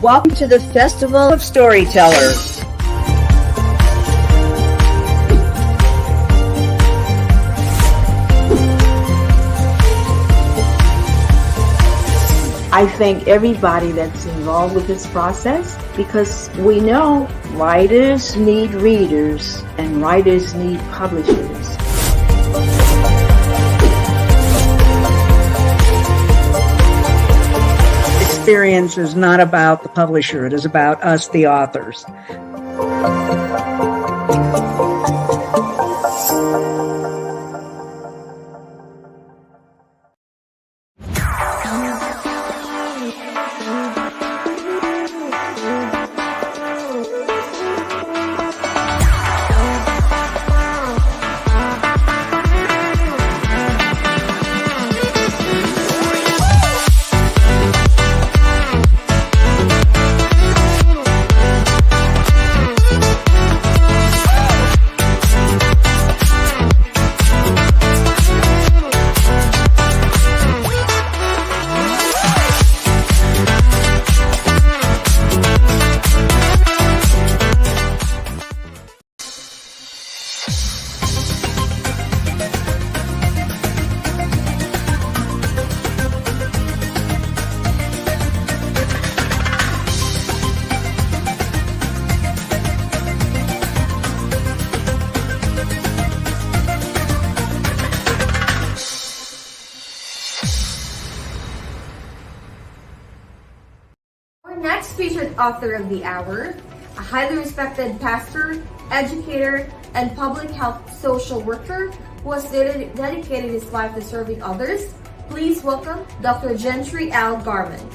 Welcome to the Festival of Storytellers. I thank everybody that's involved with this process because we know writers need readers and writers need publishers. Experience is not about the publisher, it is about us, the authors. Next featured author of the hour, a highly respected pastor, educator, and public health social worker who has dedicated his life to serving others. Please welcome Dr. Gentre Garmon.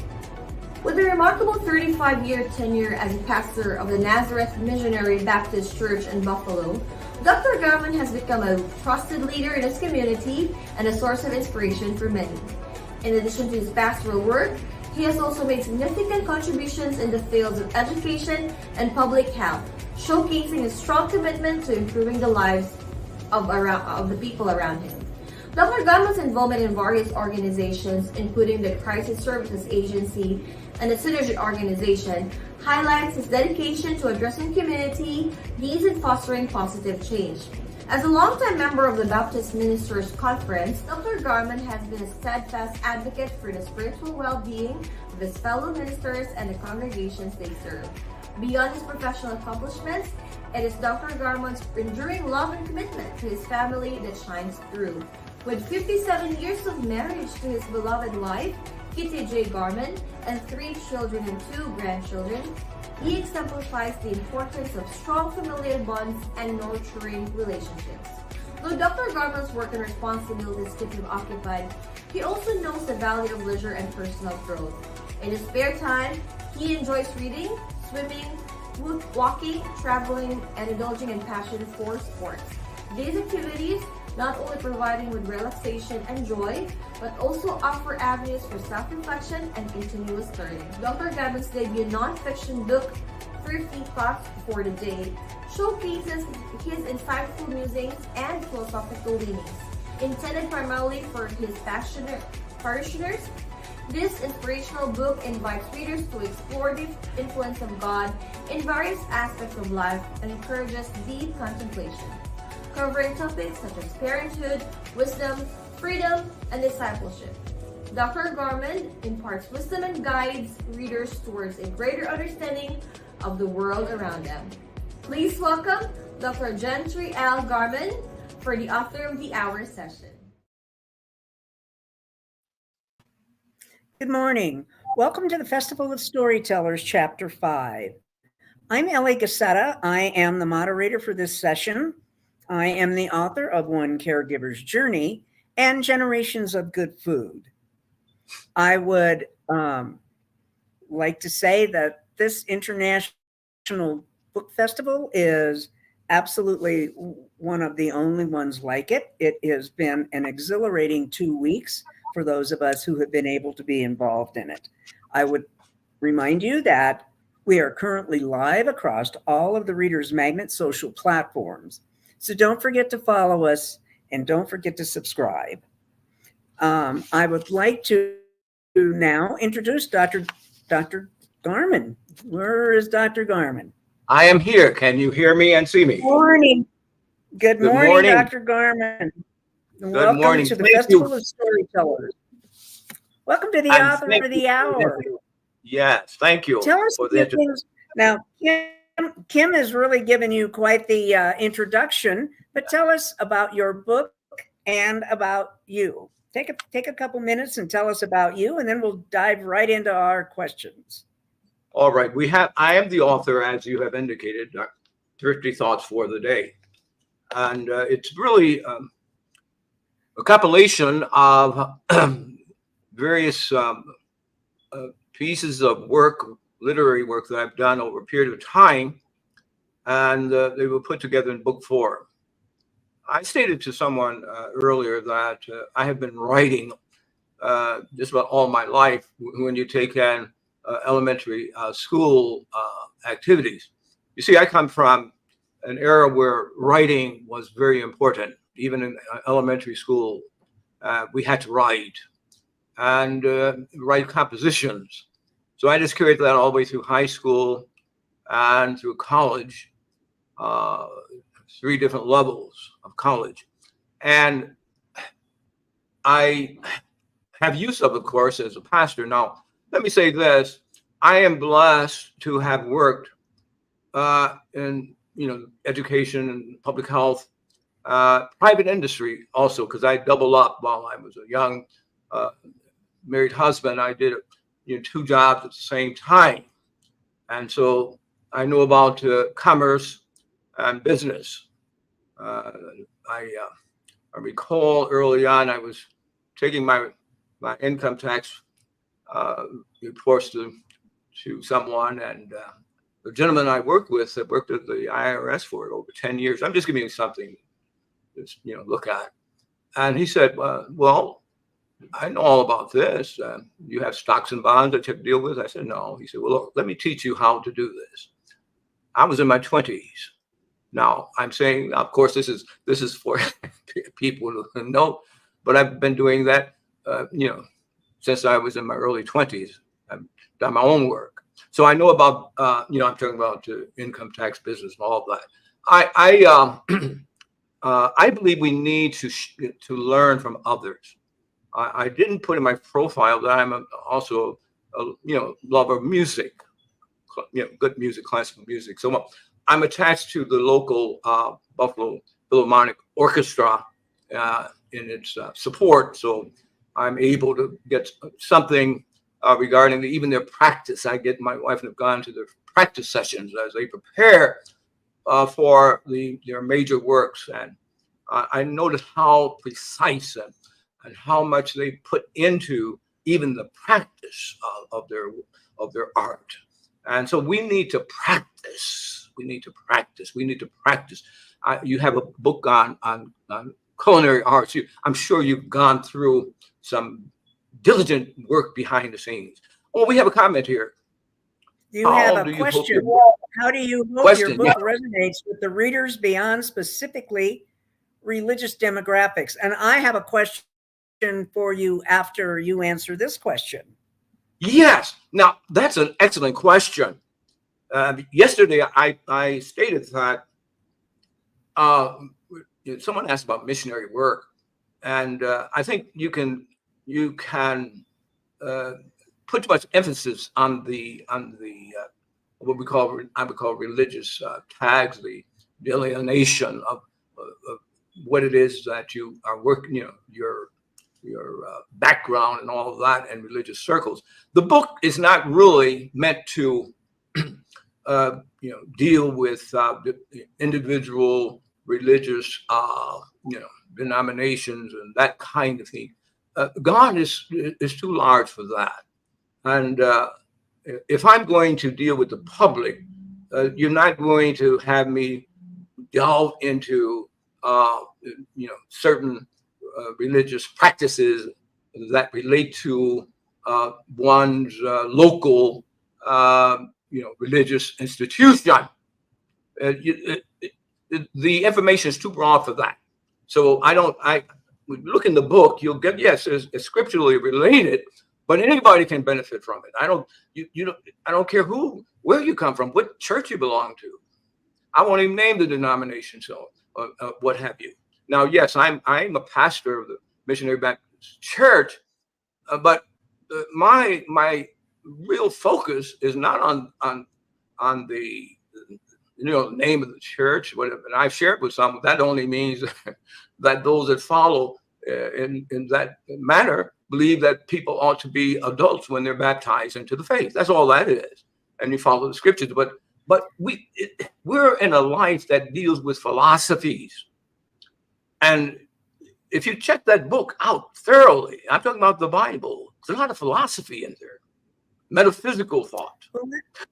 With a remarkable 35-year tenure as a pastor of the Nazareth Missionary Baptist Church in Buffalo, Dr. Garmon has become a trusted leader in his community and a source of inspiration for many. In addition to his pastoral work, he has also made significant contributions in the fields of education and public health, showcasing a strong commitment to improving the lives of the people around him. Dr. Garmon's involvement in various organizations, including the Crisis Services Agency and the Synergy Organization, highlights his dedication to addressing community needs and fostering positive change. As a longtime member of the Baptist Ministers Conference, Dr. Garmon has been a steadfast advocate for the spiritual well-being of his fellow ministers and the congregations they serve. Beyond his professional accomplishments, it is Dr. Garmon's enduring love and commitment to his family that shines through. With 57 years of marriage to his beloved wife, Kitty J. Garmon, and 3 children and 2 grandchildren, he exemplifies the importance of strong familial bonds and nurturing relationships. Though Dr. Garmon's work and responsibilities keep him occupied, he also knows the value of leisure and personal growth. In his spare time, he enjoys reading, swimming, walking, traveling, and indulging in passion for sports. These activities not only provide him with relaxation and joy, but also offer avenues for self-reflection and continuous learning. Dr. Garmon's debut non-fiction book, Thrifty Thoughts for the Day, showcases his insightful musings and philosophical leanings. Intended primarily for his passionate parishioners, this inspirational book invites readers to explore the influence of God in various aspects of life and encourages deep contemplation, covering topics such as parenthood, wisdom, freedom, and discipleship. Dr. Garmon imparts wisdom and guides readers towards a greater understanding of the world around them. Please welcome Dr. Gentre Garmon for the Author of the Hour session. Good morning. Welcome to the Festival of Storytellers, Chapter 5. I'm Ellie Gassetta. I am the moderator for this session. I am the author of One Caregiver's Journey and Generations of Good Food. I would like to say that this international book festival is absolutely one of the only ones like it. It has been an exhilarating 2 weeks for those of us who have been able to be involved in it. I would remind you that we are currently live across all of the Reader's Magnet social platforms. So don't forget to follow us and don't forget to subscribe. I would like to now introduce Dr. Garmon. Where is Dr. Garmon? I am here. Can you hear me and see me? Morning. Good morning, morning. Dr. Garmon. Good morning. To the Thank Festival you. of Storytellers. Welcome to the And Author thank of you the for the Hour. interview. Yes, thank you. Tell us for a the few things. Now, Kim has really given you quite the introduction, but tell us about your book and about you. Take a couple minutes and tell us about you, and then we'll dive right into our questions. All right. I am the author, as you have indicated, Thrifty Thoughts for the Day. And it's really a compilation of various pieces of work, literary work that I've done over a period of time. And they were put together in book form. I stated to someone earlier that I have been writing just about all my life when you take in elementary school activities. You see, I come from an era where writing was very important. Even in elementary school, we had to write and write compositions. So I just carried that all the way through high school and through college, 3 different levels of college. And I have use of course, as a pastor. Now, let me say this. I am blessed to have worked in education and public health, private industry also, because I double up while I was a young married husband. I did 2 jobs at the same time. And so I know about commerce and business. I recall early on, I was taking my income tax reports to someone, and the gentleman I worked with that worked at the IRS for over 10 years. I'm just giving you something to look at. And he said, well, I know all about this. You have stocks and bonds that you have to deal with? I said, no. He said, well, look, let me teach you how to do this. I was in my 20s. Now, I'm saying, of course, this is for people who know, but I've been doing that, since I was in my early 20s. I've done my own work. So I know about, I'm talking about income tax business and all of that. I believe we need to learn from others. I didn't put in my profile that I'm also a lover of music, good music, classical music. So I'm attached to the local Buffalo Philharmonic Orchestra in its support. So I'm able to get something regarding even their practice. I get my wife and have gone to their practice sessions as they prepare for their major works. And I noticed how precise and how much they put into even the practice of their art. And so we need to practice. We need to practice. We need to practice. You have a book on culinary arts. I'm sure you've gone through some diligent work behind the scenes. Oh, we have a comment here. You have a question. How do you hope your book resonates with the readers beyond specifically religious demographics? And I have a question for you after you answer this question. Yes. Now, that's an excellent question. Yesterday, I stated that someone asked about missionary work, and I think you can put too much emphasis on the what I would call religious tags, the alienation of what it is that you are working, your background and all of that in religious circles. The book is not really meant to deal with individual religious denominations and that kind of thing. God is too large for that. And if I'm going to deal with the public, you're not going to have me delve into certain religious practices that relate to one's local religious institution. The information is too broad for that. So when you look in the book, you'll get, yes, it's scripturally related, But anybody can benefit from it. I don't care where you come from, what church you belong to. I won't even name the denomination, so what have you. Now, yes, I'm a pastor of the Missionary Baptist Church, but my real focus is not on the name of the church, whatever. And I've shared with some. That only means that those that follow in that manner believe that people ought to be adults when they're baptized into the faith. That's all that is, and you follow the scriptures. But we're in a life that deals with philosophies, and if you check that book out thoroughly, I'm talking about the Bible. There's a lot of philosophy in there, metaphysical thought, a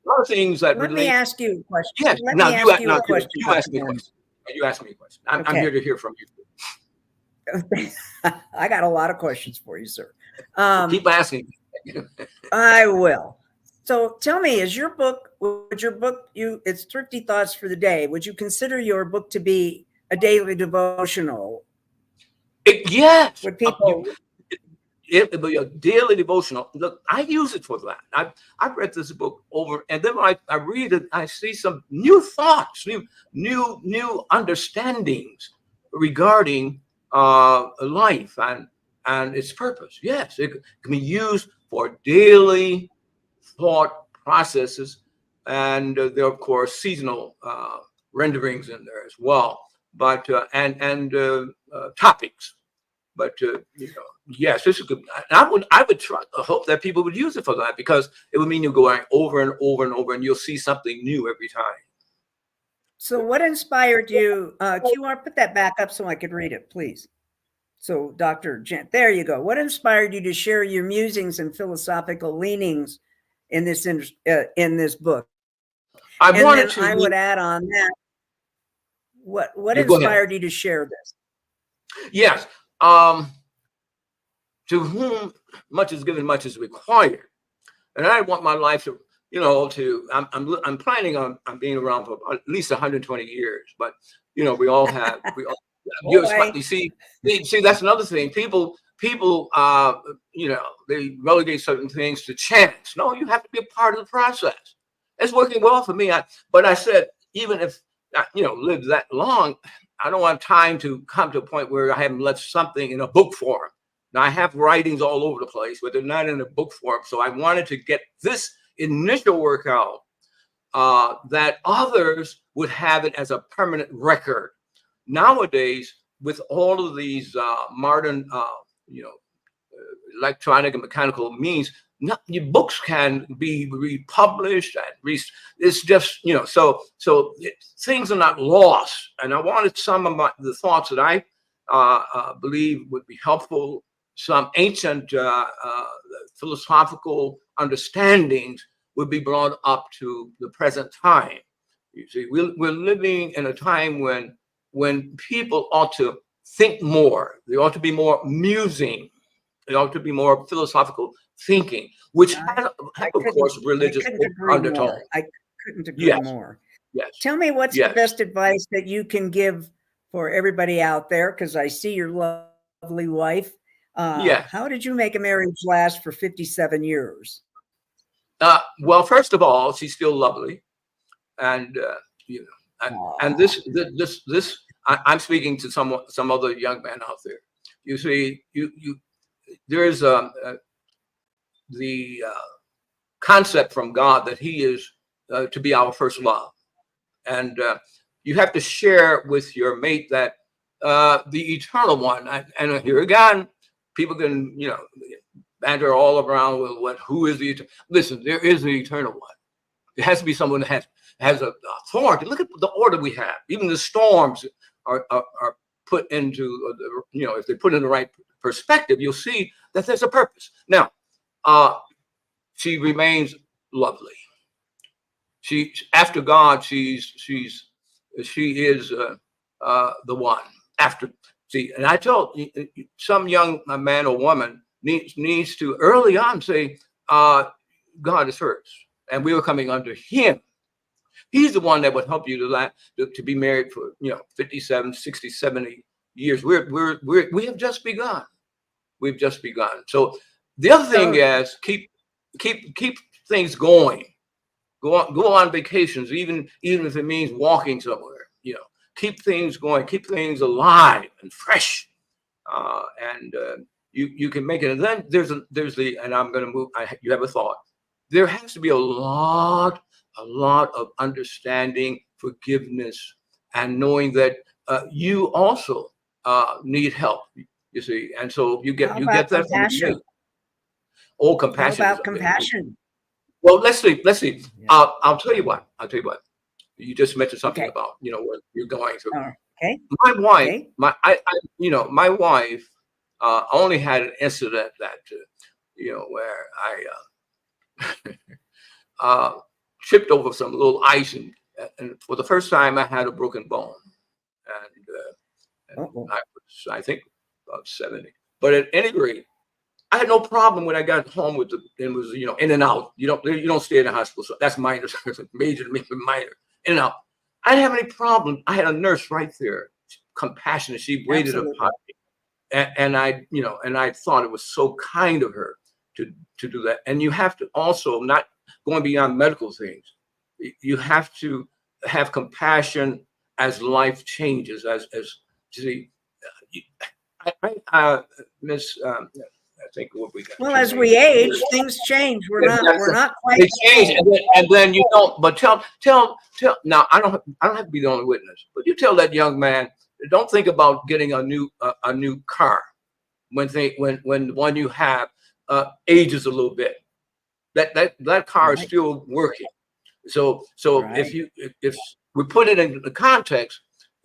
lot of things that Let relate. me ask you a question. Yes. Let Now me you ask you a question. You ask me a question. You ask me a question. I'm Okay. here to hear from you. I got a lot of questions for you, sir. Keep asking. I will. So tell me, it's Thrifty Thoughts for the Day. Would you consider your book to be a daily devotional? Yes. Would people? It be a daily devotional. Look, I use it for that. I've read this book over, and then when I read it, I see some new thoughts, new understandings regarding life and its purpose. Yes, it can be used for daily thought processes, and there are, of course, seasonal renderings in there as well. But and topics. But yes, this is good. I would hope that people would use it for that, because it would mean you're going over and over and over, and you'll see something new every time. So what inspired you? QR, put that back up so I could read it, please. So Dr. Gentre, there you go. What inspired you to share your musings and philosophical leanings in this book? I would add on that. What inspired you to share this? Yes. To whom much is given, much is required. And I want my life to, I'm planning on being around for at least 120 years. But we all have you see, that's another thing. People they relegate certain things to chance. No, you have to be a part of the process. It's working well for me. But I said, even if I live that long, I don't want time to come to a point where I haven't left something in a book form. Now, I have writings all over the place, but they're not in a book form. So I wanted to get this initial work out, that others would have it as a permanent record. Nowadays, with all of these modern, electronic and mechanical means, your books can be republished, and it's just so things are not lost. And I wanted some of the thoughts that I believe would be helpful, some ancient philosophical understandings would be brought up to the present time. You see, we're living in a time when people ought to think more. They ought to be more musing. They ought to be more philosophical thinking, which has, of course, religious undertone. I couldn't agree more. Yes. Tell me, what's the best advice that you can give for everybody out there? Because I see your lovely wife. How did you make a marriage last for 57 years? Well, first of all, she's still lovely, and and this I'm speaking to some other young man out there. You see, there is the concept from God that He is to be our first love, and you have to share with your mate that the eternal one. And here again, people can banter all around with who is the eternal. Listen, there is the eternal one. It has to be someone that has a authority. Look at the order we have. Even the storms are put into if they put in the right perspective, you'll see that there's a purpose. Now, she remains lovely. She, after God, she is the one. After, see, and I told some young man or woman needs to early on say, God is first, and we were coming under Him. He's the one that would help you to be married for 57, 60, 70 years. We have just begun. We've just begun. So The other thing is keep things going. Go on vacations, even if it means walking somewhere. Keep things going, keep things alive and fresh, and you can make it. And then there's the, and I'm going to move. You have a thought. There has to be a lot of understanding, forgiveness, and knowing that you also need help. You see, and so you get that compassion. from me. Oh, compassion. How about compassion? Well, let's see. Yeah. I'll tell you what. You just mentioned something about what you're going through. Okay. My wife, my wife only had an incident that where I tripped over some little ice, and for the first time I had a broken bone, and I think about 70. But at any rate, I had no problem when I got home with it was in and out. You don't stay in the hospital, so that's minor, major, minor, in and out. I didn't have any problem. I had a nurse right there, compassionate. She waited upon me, and I thought it was so kind of her to do that. And you have to also, not going beyond medical things, you have to have compassion as life changes. As you see, Miss. I think what we got. Well, as we age, things change. We're not quite. They change, and then you don't. But tell. Now, I don't have to be the only witness. But you tell that young man, don't think about getting a new car when the one you have ages a little bit. That car is still working. So if we put it in the context,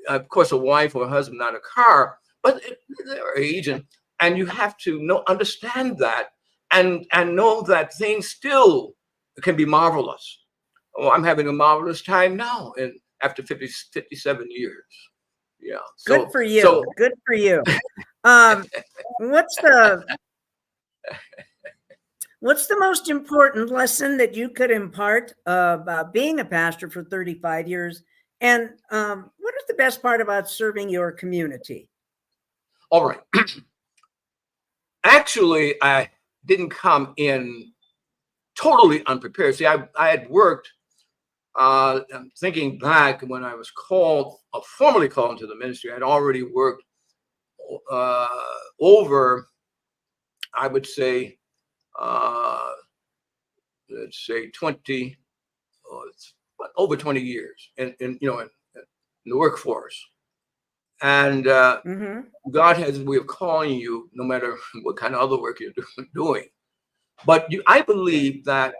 of course, a wife or a husband, not a car, but they're aging. And you have to understand that and know that things still can be marvelous. Oh, I'm having a marvelous time now, and after 57 years. Yeah. Good for you. Good for you. What's the most important lesson that you could impart about being a pastor for 35 years? And what is the best part about serving your community? All right. Actually, I didn't come in totally unprepared. See, I had worked, I'm thinking back when I was formally called into the ministry, I had already worked over, I would say, let's say over 20 years in the workforce. And God has a way of calling you, no matter what kind of other work you're doing. But I believe that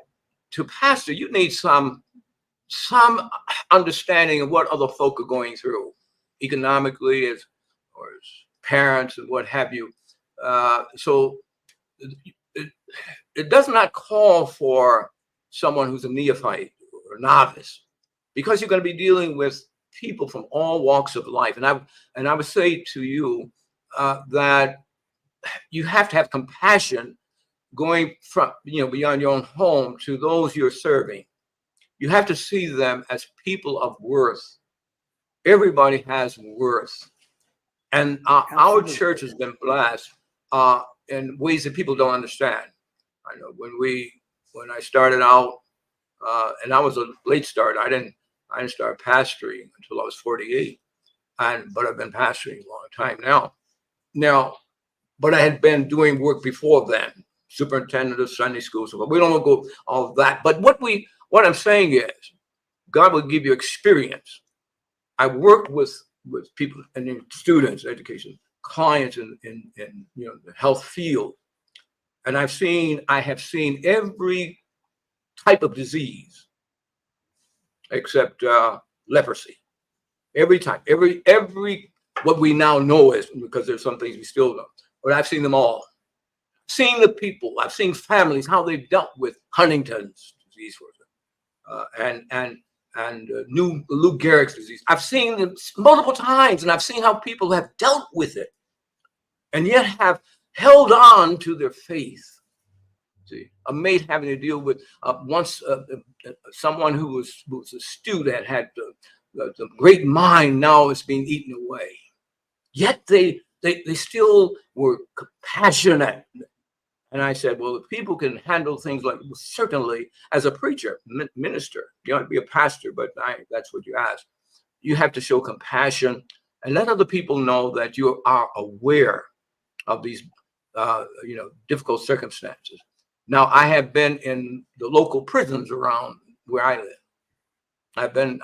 to pastor, you need some understanding of what other folk are going through, economically, as parents and what have you. So it does not call for someone who's a neophyte or novice, because you're going to be dealing with people from all walks of life. And I would say to you that you have to have compassion going from, beyond your own home to those you're serving. You have to see them as people of worth. Everybody has worth. And our church has been blessed in ways that people don't understand. I know when I started out, and I was a late start, I didn't start pastoring until I was 48, but I've been pastoring a long time now. But I had been doing work before then, superintendent of Sunday school. So we don't want to go all of that. But what I'm saying is, God will give you experience. I worked with people and students, education, clients in the health field, and I have seen every type of disease except leprosy. Every time, every what we now know is, because there's some things we still don't, but I've seen them all. Seen the people, I've seen families, how they've dealt with Huntington's disease, and Lou Gehrig's disease. I've seen them multiple times, and I've seen how people have dealt with it, and yet have held on to their faith. See, a mate having to deal with once someone who was astute, had the great mind, now is being eaten away. Yet they still were compassionate And I said, well, if people can handle things like, certainly as a preacher, minister, you ought to be a pastor, but that's what you ask. You have to show compassion and let other people know that you are aware of these, difficult circumstances. Now, I have been in the local prisons around where I live. I've been.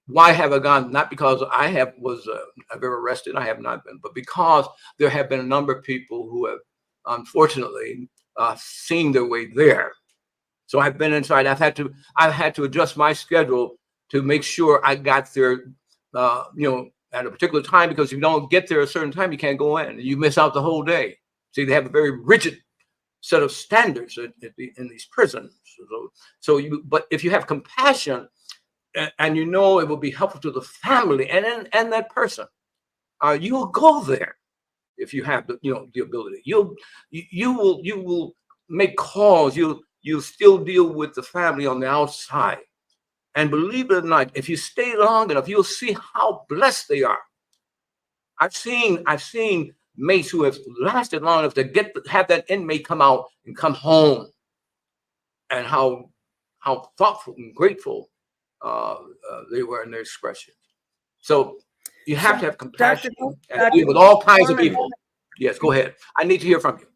Why have I gone? Not because I've ever arrested. I have not been, but because there have been a number of people who have, unfortunately, seen their way there. So I've been inside. I've had to adjust my schedule to make sure I got there, at a particular time, because if you don't get there at a certain time, you can't go in. You miss out the whole day. See, they have a very rigid set of standards in these prisons. But if you have compassion, and you know it will be helpful to the family and that person, you will go there if you have the ability. You will make calls. You'll still deal with the family on the outside. And believe it or not, if you stay long enough, you'll see how blessed they are. I've seen mates who have lasted long enough to have that inmate come out and come home, and how thoughtful and grateful they were in their expression. So you have to have compassion and deal with all kinds of people. Yes, go ahead. I need to hear from you.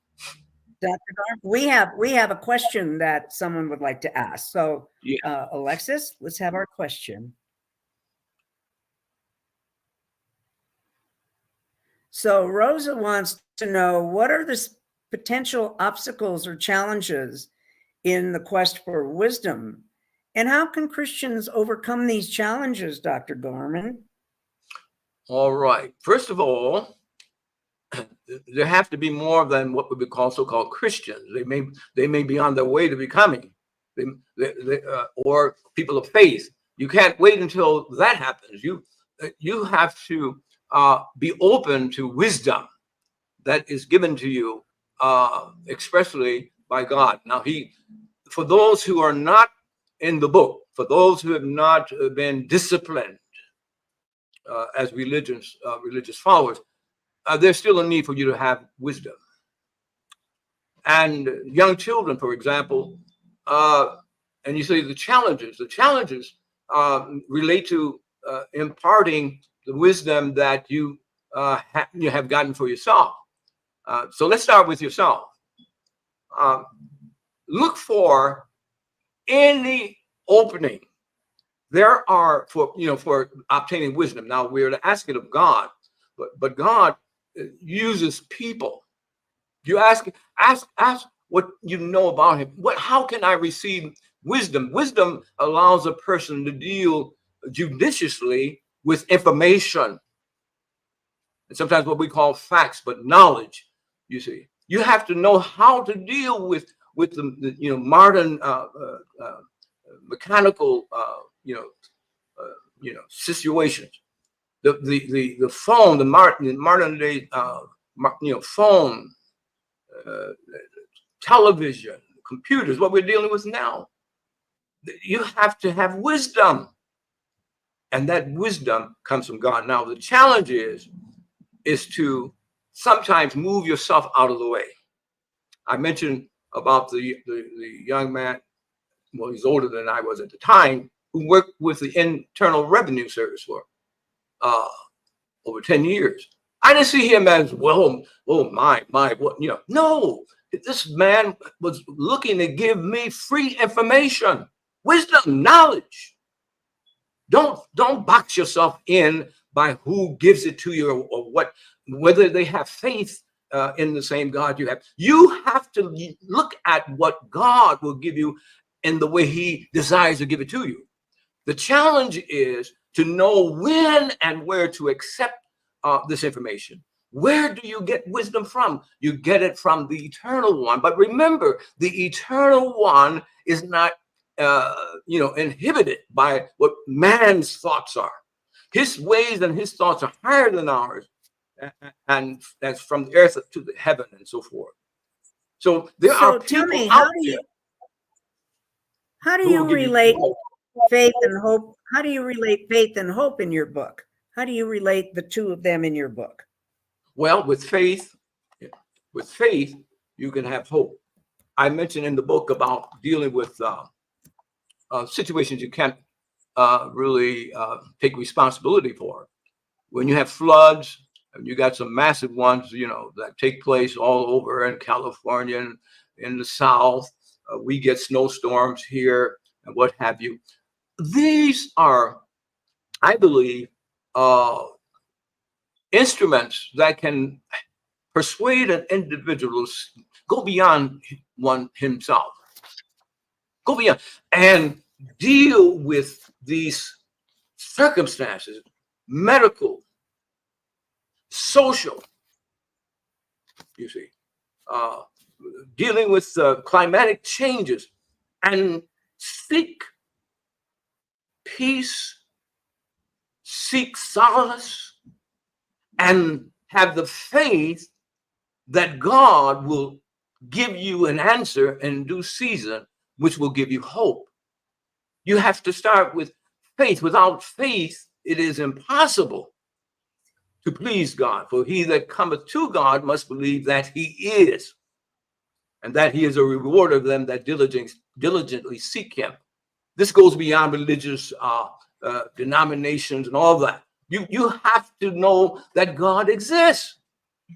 Dr. Garmon, we have a question that someone would like to ask. So, Alexis, let's have our question. So Rosa wants to know, what are the potential obstacles or challenges in the quest for wisdom? And how can Christians overcome these challenges, Dr. Garmon? All right. First of all, there have to be more than what would be called so-called Christians. They may be on their way to becoming, or people of faith. You can't wait until that happens. You have to be open to wisdom that is given to you expressly by God. Now, for those who are not in the book, for those who have not been disciplined as religious followers, there's still a need for you to have wisdom. And young children, for example, and you say the challenges relate to imparting the wisdom that you have gotten for yourself. So let's start with yourself. Look for any opening there are for obtaining wisdom. Now we're to ask it of God, but God uses people. You ask what you know about him. How can I receive wisdom? Wisdom allows a person to deal judiciously with information, and sometimes what we call facts, but knowledge. You see, you have to know how to deal with the modern mechanical situations. The phone, the modern day phone, television, computers, what we're dealing with now. You have to have wisdom, and that wisdom comes from God. Now the challenge is to sometimes move yourself out of the way. I mentioned about the young man, well, he's older than I was at the time, who worked with the Internal Revenue Service for over 10 years. I didn't see him as, well, oh my, what, no, this man was looking to give me free information, wisdom, knowledge. Don't box yourself in by who gives it to you or whether they have faith in the same God you have. You have to look at what God will give you in the way he desires to give it to you. The challenge is to know when and where to accept this information. Where do you get wisdom from? You get it from the Eternal One. But remember, the Eternal One is not inhibited by what man's thoughts are. His ways and his thoughts are higher than ours, and that's from the earth to the heaven and so forth. So there are people. Tell me, how do you relate faith and hope? How do you relate faith and hope in your book? How do you relate the two of them in your book? Well, with faith, you can have hope. I mentioned in the book about dealing with situations you can't really take responsibility for. When you have floods, and you got some massive ones, that take place all over in California and in the South. We get snowstorms here and what have you. These are, I believe, instruments that can persuade an individual to go beyond one himself, go beyond and deal with these circumstances, medical, social, you see, dealing with climatic changes, and seek peace, seek solace, and have the faith that God will give you an answer in due season, which will give you hope. You have to start with faith. Without faith, it is impossible to please God. For he that cometh to God must believe that he is, and that he is a rewarder of them that diligently seek him. This goes beyond religious denominations and all that. You have to know that God exists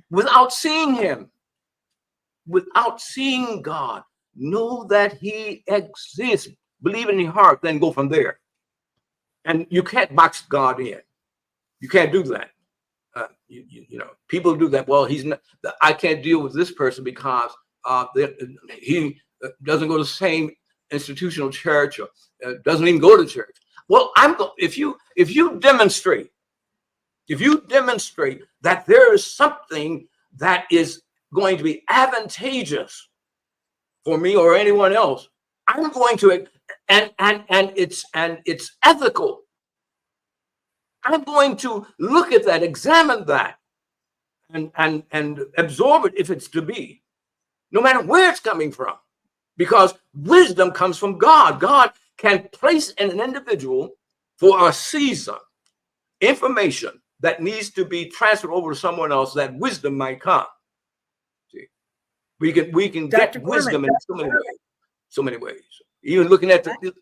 without seeing him. Without seeing God, know that he exists. Believe in your heart, then go from there. And you can't box God in. You can't do that. People do that. Well, I can't deal with this person because he doesn't go to the same institutional church or doesn't even go to church. Well, if you demonstrate that there is something that is going to be advantageous for me or anyone else, I'm going to, and it's ethical. I'm going to look at that, examine that, and absorb it if it's to be, no matter where it's coming from, because wisdom comes from God. God can place in an individual for a season information that needs to be transferred over to someone else, that wisdom might come. See, we can Dr. get wisdom Garmon, in so many ways. Even looking at the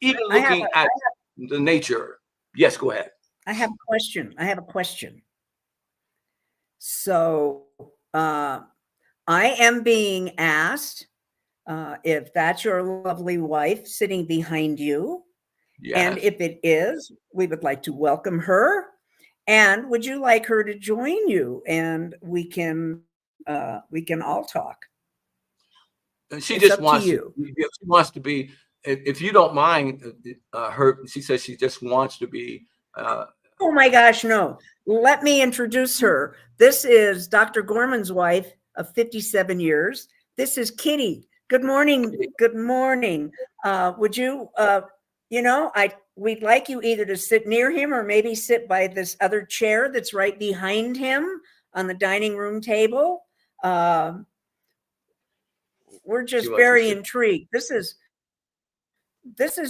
nature. Yes, go ahead. I have a question. So I am being asked if that's your lovely wife sitting behind you. Yes. And if it is, we would like to welcome her. And would you like her to join you? And we can all talk. She just wants to. She wants to be. If you don't mind, her. She says she just wants to be. Oh my gosh, no. Let me introduce her. This is Dr. Gorman's wife of 57 years. This is Kitty. Good morning. Good morning. Would you, we'd like you either to sit near him or maybe sit by this other chair that's right behind him on the dining room table. We're just very intrigued. This is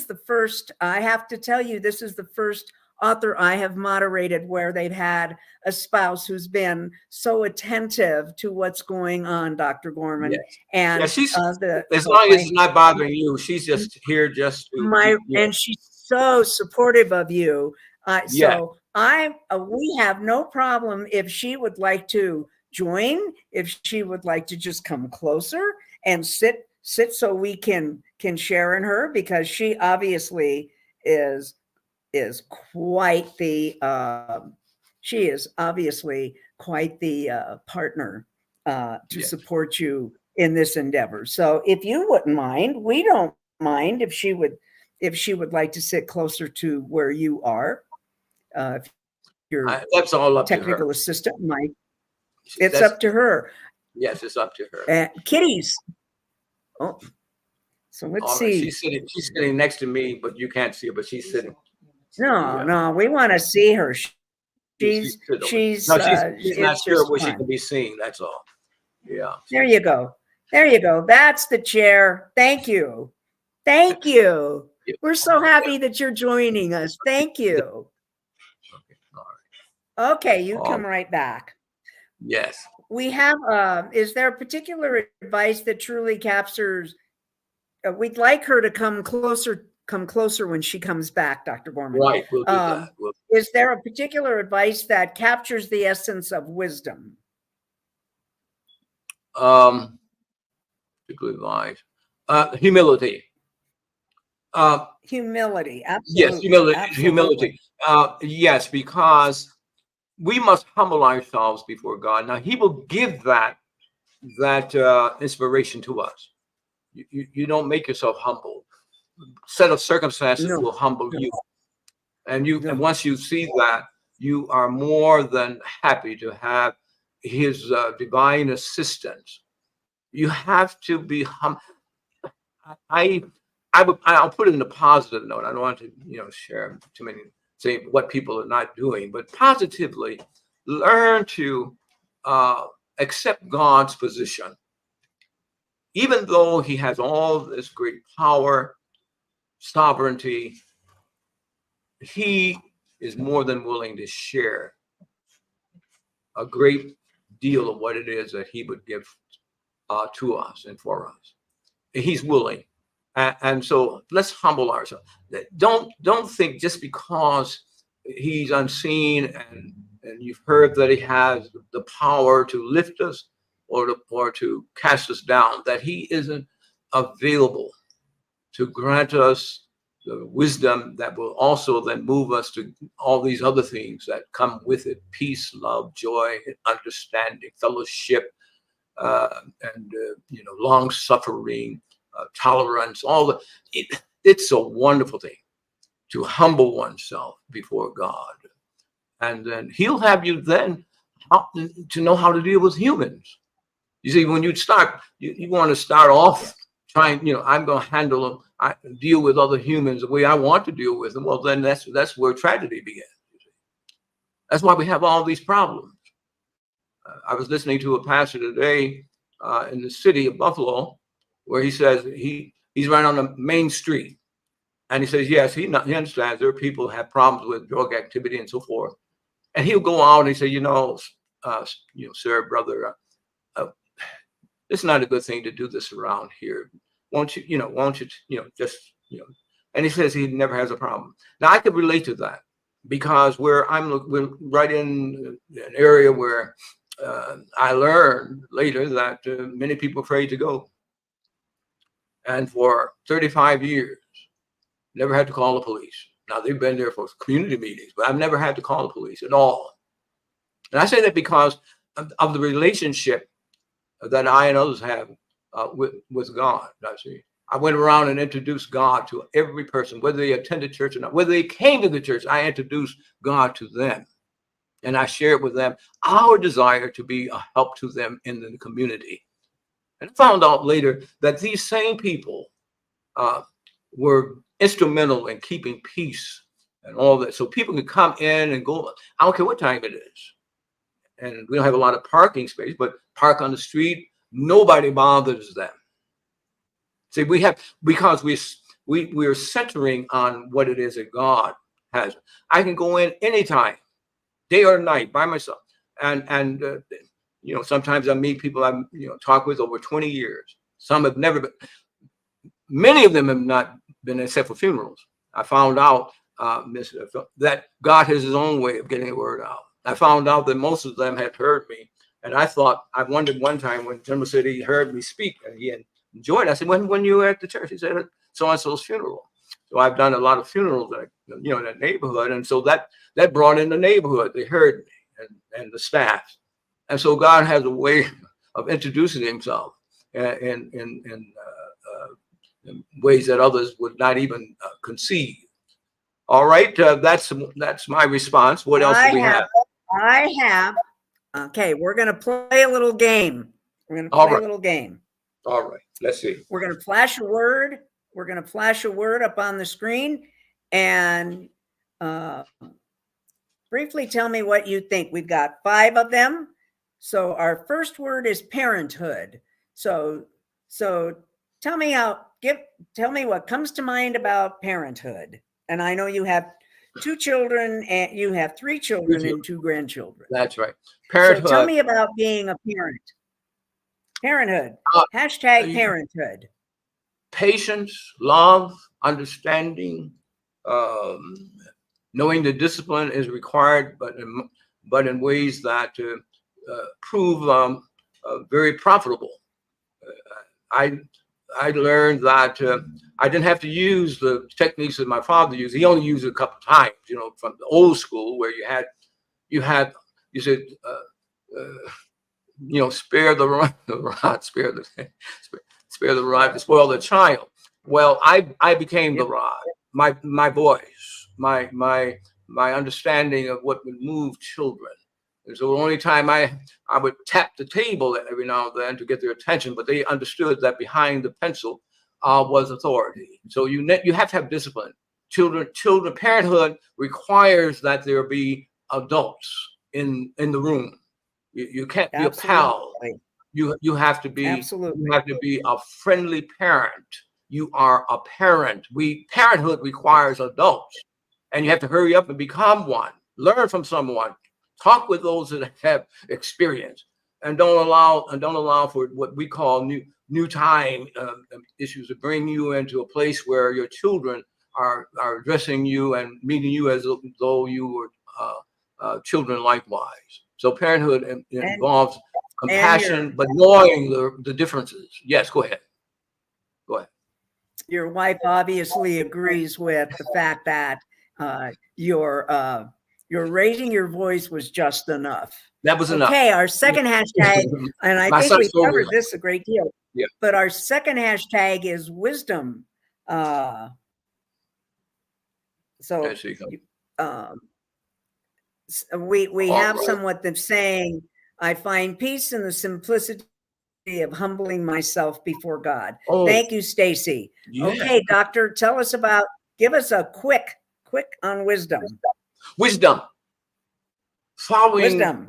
the first, I have to tell you, this is the first author I have moderated where they've had a spouse who's been so attentive to what's going on, Dr. Gorman. Yes. And she's, as long as it's not bothering you, she's just here just to. And she's so supportive of you. So we have no problem if she would like to join, if she would like to just come closer and sit so we can share in her, because she obviously is quite the partner to support you in this endeavor. So if you wouldn't mind, we don't mind if she would like to sit closer to where you are. Your that's all up technical to her. Assistant, Mike. It's up to her. Yes, it's up to her. Kitties. Oh, so let's see. She's sitting next to me, but you can't see her, but she's sitting. No, we want to see her. She's not sure where she can be seen. That's all. Yeah. There you go. That's the chair. Thank you. We're so happy that you're joining us. Thank you. Okay, you come right back. Yes. We have, is there a particular advice that truly captures, we'd like her to come closer when she comes back, Dr. Gorman. Right. We'll do that. Is there a particular advice that captures the essence of wisdom? Particular advice. Humility. Humility. Yes, Absolutely. humility. Yes, because we must humble ourselves before God. Now, He will give that inspiration to us. You don't make yourself humble. Set of circumstances No. will humble you, and No. and once you see that, you are more than happy to have His divine assistance. You have to be humble. I'll put it in a positive note. I don't want to, share too many, say what people are not doing, but positively learn to accept God's position. Even though He has all this great power, sovereignty, He is more than willing to share a great deal of what it is that He would give to us and for us. He's willing. And so let's humble ourselves. Don't think just because He's unseen and you've heard that He has the power to lift us or to cast us down, that He isn't available to grant us the wisdom that will also then move us to all these other things that come with it: peace, love, joy, understanding, fellowship, and long suffering, tolerance. It's a wonderful thing to humble oneself before God, and then He'll have you then to know how to deal with humans. You see, when you start, you want to start off trying. I'm going to deal with other humans the way I want to deal with them. Well, then that's where tragedy begins. That's why we have all these problems. I was listening to a pastor today in the city of Buffalo, where he says he's right on the main street, and he says yes, he understands there are people who have problems with drug activity and so forth, and he'll go out and he say, sir, brother, it's not a good thing to do this around here. Won't you, and he says he never has a problem. Now I could relate to that because we're right in an area where I learned later that many people are afraid to go. And for 35 years, never had to call the police. Now they've been there for community meetings, but I've never had to call the police at all. And I say that because of the relationship that I and others have with God. I went around and introduced God to every person, whether they attended church or not, whether they came to the church. I introduced God to them, and I shared with them our desire to be a help to them in the community. And I found out later that these same people were instrumental in keeping peace and all that, so people could come in and go. I don't care what time it is. And we don't have a lot of parking space, but park on the street, nobody bothers them. See, because we're centering on what it is that God has. I can go in anytime, day or night, by myself. And sometimes I meet people I've talked with over 20 years. Some have never been. Many of them have not been except for funerals. I found out that God has His own way of getting the word out. I found out that most of them had heard me, and I wondered one time when General said he heard me speak and he had enjoyed it. I said, when you were at the church? He said, at so-and-so's funeral. So I've done a lot of funerals in that neighborhood, and so that brought in the neighborhood. They heard me and the staff, and so God has a way of introducing Himself in ways that others would not even conceive. All right, that's my response. What else do we have? Okay, we're going to play a little game. A little game. All right, let's see. We're going to flash a word. We're going to flash a word up on the screen and briefly tell me what you think. We've got 5 of them. So our first word is parenthood. So tell me what comes to mind about parenthood. And I know you have 2 children, and you have 3 children and 2 grandchildren. That's right. So Parenthood. tell me about being a parent. Parenthood. Hashtag parenthood. Patience, love, understanding, knowing the discipline is required, but in ways that prove very profitable. I learned that I didn't have to use the techniques that my father used. He only used it a couple of times, from the old school where you said, spare the rod, spare the rod to spoil the child. Well, I became the rod. My voice, my understanding of what would move children. And so the only time I would tap the table every now and then to get their attention, but they understood that behind the pencil was authority. So you have to have discipline. Parenthood requires that there be adults in the room. You can't be a pal. You have to be. Absolutely. You have to be a friendly parent. You are a parent. Parenthood requires adults, and you have to hurry up and become one. Learn from someone. Talk with those that have experience, and don't allow for what we call new time issues to bring you into a place where your children are addressing you and meeting you as though you were children likewise. So parenthood involves compassion, but knowing the differences. Yes, go ahead. Go ahead. Your wife obviously agrees with the fact that your raising your voice was just enough. That was enough. Okay, our second hashtag, and I think we covered this a great deal. Yeah. But our second hashtag is wisdom. We have somewhat that's saying, I find peace in the simplicity of humbling myself before God. Oh. Thank you, Stacy. Yeah. Okay, doctor, give us a quick on wisdom. Wisdom. Following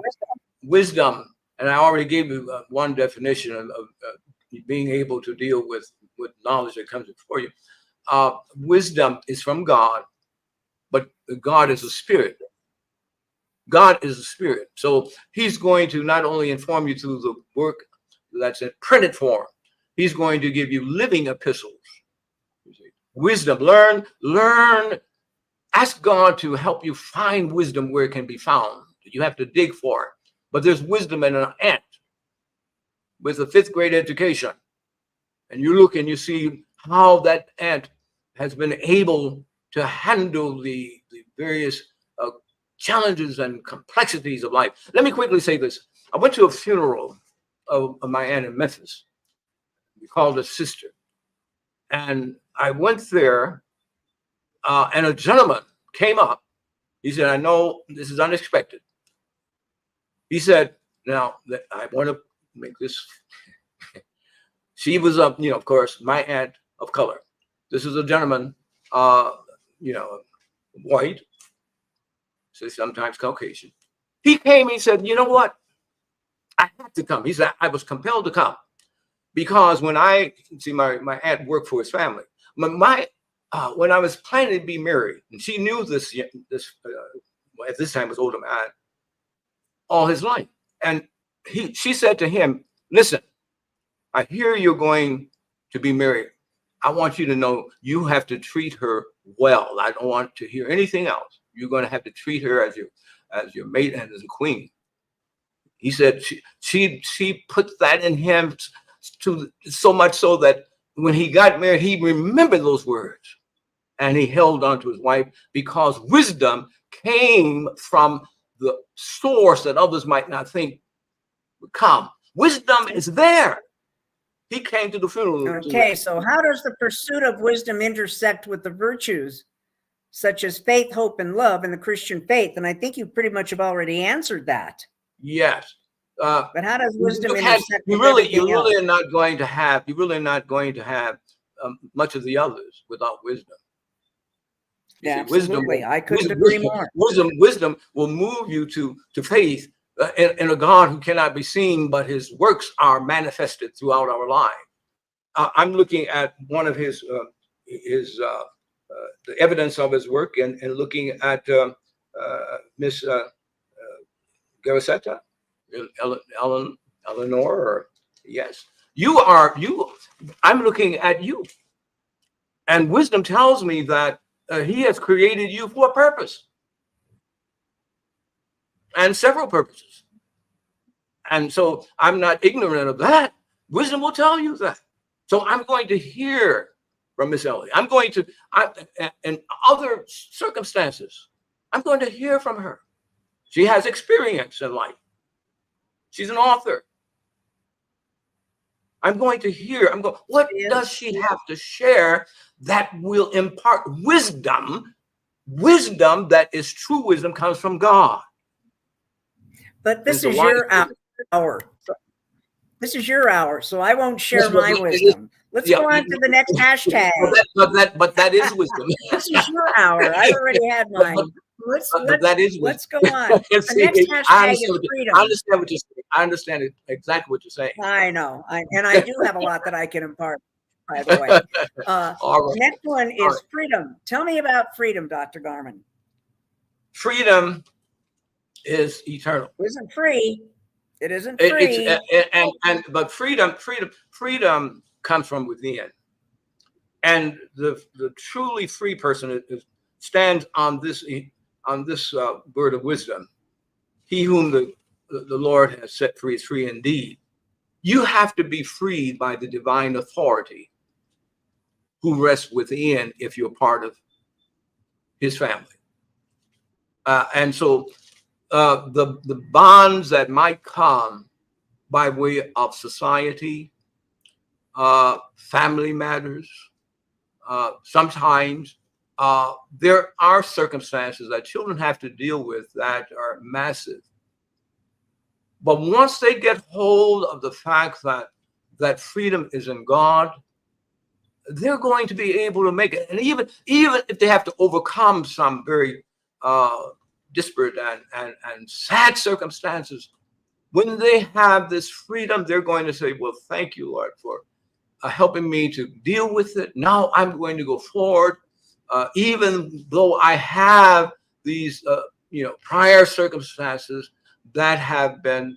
wisdom. And I already gave you one definition of being able to deal with knowledge that comes before you. Wisdom is from God, but God is a spirit. God is a spirit. So he's going to not only inform you through the work that's in printed form, he's going to give you living epistles. Wisdom. Learn. Ask God to help you find wisdom where it can be found. You have to dig for it. But there's wisdom in an ant with a 5th grade education. And you look and you see how that ant has been able to handle the various challenges and complexities of life. Let me quickly say this. I went to a funeral of my aunt in Memphis. We called her sister. And I went there, and a gentleman came up. He said, I know this is unexpected. He said, now, I want to make this. She was, of course, my aunt of color. This is a gentleman, white, so sometimes Caucasian. He came, he said, you know what? I had to come. He said, I was compelled to come because when my aunt worked for his family. When I was planning to be married, and she knew this at this time was older man, all his life. And she said to him, listen, I hear you're going to be married. I want you to know you have to treat her well. I don't want to hear anything else. You're going to have to treat her as your mate and as a queen. He said she put that in him so much so that when he got married, he remembered those words and he held on to his wife because wisdom came from the source that others might not think would come. Wisdom is there. He came to the funeral. Okay, so how does the pursuit of wisdom intersect with the virtues such as faith, hope, and love in the Christian faith? And I think you pretty much have already answered that. Yes. But how does wisdom intersect? You're really not going to have much of the others without wisdom. Yeah, absolutely. I couldn't agree more. Wisdom will move you to faith in a God who cannot be seen, but his works are manifested throughout our lives. I'm looking at one of his the evidence of his work and looking at Miss Garacetta, Eleanor, or yes, I'm looking at you, and wisdom tells me that he has created you for a purpose and several purposes. And so I'm not ignorant of that. Wisdom will tell you that. So I'm going to hear from Miss Ellie. I'm going to, in other circumstances, I'm going to hear from her. She has experience in life. She's an author. I'm going to hear, what does she have to share that will impart wisdom? Wisdom that is true wisdom comes from God. But this is your hour. This is your hour, so I won't share my wisdom. Let's go on to the next hashtag. But that is wisdom. This is your hour. I already had mine. Let's go on. The next hashtag is freedom. I understand what you're saying. I understand exactly what you're saying. I know. And I do have a lot that I can impart, by the way. The next one is freedom. Tell me about freedom, Dr. Garmon. Freedom is eternal. It isn't free. It isn't free. But freedom comes from within. And the truly free person stands on this word of wisdom. He whom the Lord has set free is free indeed. You have to be freed by the divine authority who rests within if you're part of his family. And so the bonds that might come by way of society, family matters, sometimes there are circumstances that children have to deal with that are massive. But once they get hold of the fact that freedom is in God, they're going to be able to make it. And even if they have to overcome some very disparate and sad circumstances, when they have this freedom, they're going to say, well, thank you, Lord, for helping me to deal with it. Now I'm going to go forward, even though I have these, prior circumstances that have been,